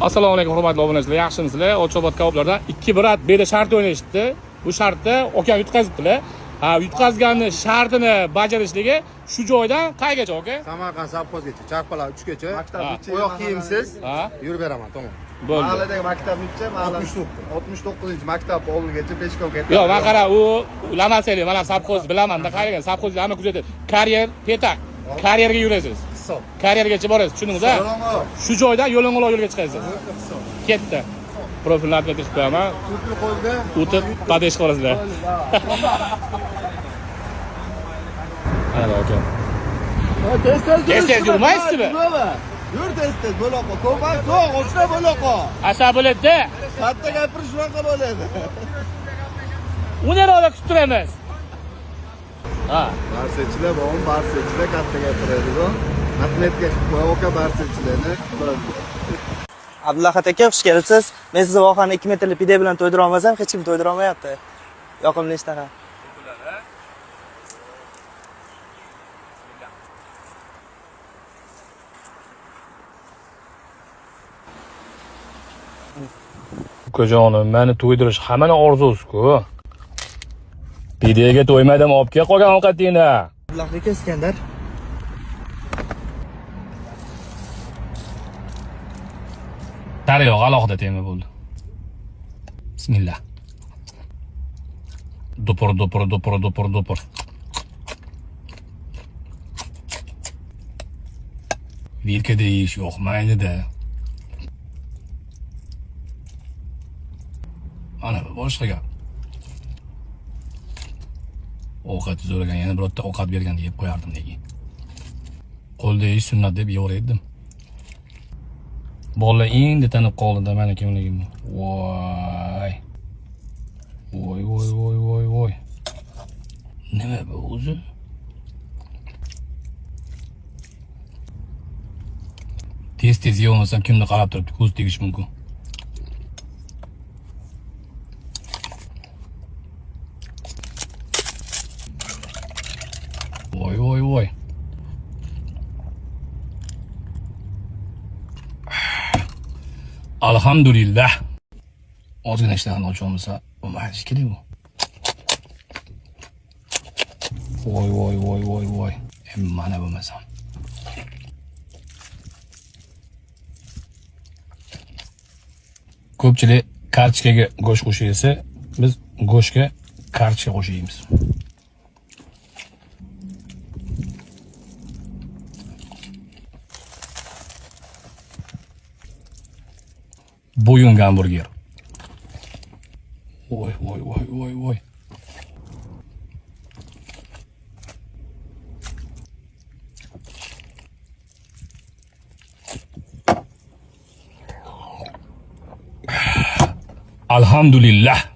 Assalomu alaykum hurmatli obunachilar, yaxshimisizlar? Ochobod kaboblardan 2 brat beda shart o'ynashibdi. Bu shartda okam yutqazibdilar. Ha, yutqazganni shartini bajarishligi shu joydan qaygacha, aka? Samarqand savxozgacha, Charxpalar 3 gacha. Maktabgacha. Oyoq kiyimsiz Ha? yurib beraman, tamom. Bo'ldi. Mahalladagi maktabgacha, 69-maktab oldigacha peshkom ketdi. Yo'q, men qara, u lamaseli, mana savxoz bilaman-da, qaragan. Savxozda hamma kuzatadi. Karyer petak. Karyerga yurasiz. Hisob. Karyergacha borasiz, tushundingiz-a? Shu joydan yo'ling'oq yo'lga chiqasiz. Ketdi. Profilni atib qo'yaman. Turkli qo'lda O'tib padesh qolasizlar. Ana aka. Tez yurmaysizmi? Yur tez bo'loqqa. Ko'pay so'q, o'shna bo'loqqa. Asab bo'ladi-da. Katta gapirish shunaqa bo'ladi. Uni ro'da kutib turamiz. Ha. Barsechilar bo'g'im, barsechilar katta gapiradi-ku. Atletga qo'yoqqa barsechilarni. Abdullahat aka, xush kelibsiz. Men sizni vohani 2 metrli pide bilan to'ydira olmasam, hech kim to'ydira olmayapti. Yoqimli ishtaha. Ukajonim, meni to'ydirish hammani orzusi-ku. Pidega to'ymadim, olib kel qolgan ovqatingni. Abdullahat aka, Iskandar. Tariyoq alohida tema bo'ldi. Bismillah. Dupur. Virkada yeyish yo'qmaydi-da. Ana boshqa gap. Ovqat zo'ragan, yana birorta ovqat berganda yeb qo'yardim lekin. Qo'lda yeyish sunnat deb yeverdim. Bolalar endi tanib qoldi-da meni kimligimni. Voy. Nima bu o'zi? Tez yeyolmasam kimni qarab turibdi, ko'z tegish mumkin. Voy. Alhamdulillah. Ozgina ishtahani ochib olmasa, bo'lmaydi kerak bu. Voy. Mana bo'lmasam. Ko'pchilik kartochkaga go'sht qo'shaysa, biz go'shtga kartochka qo'shaymiz. Bo'yin hamburger. Voy. Alhamdulillah.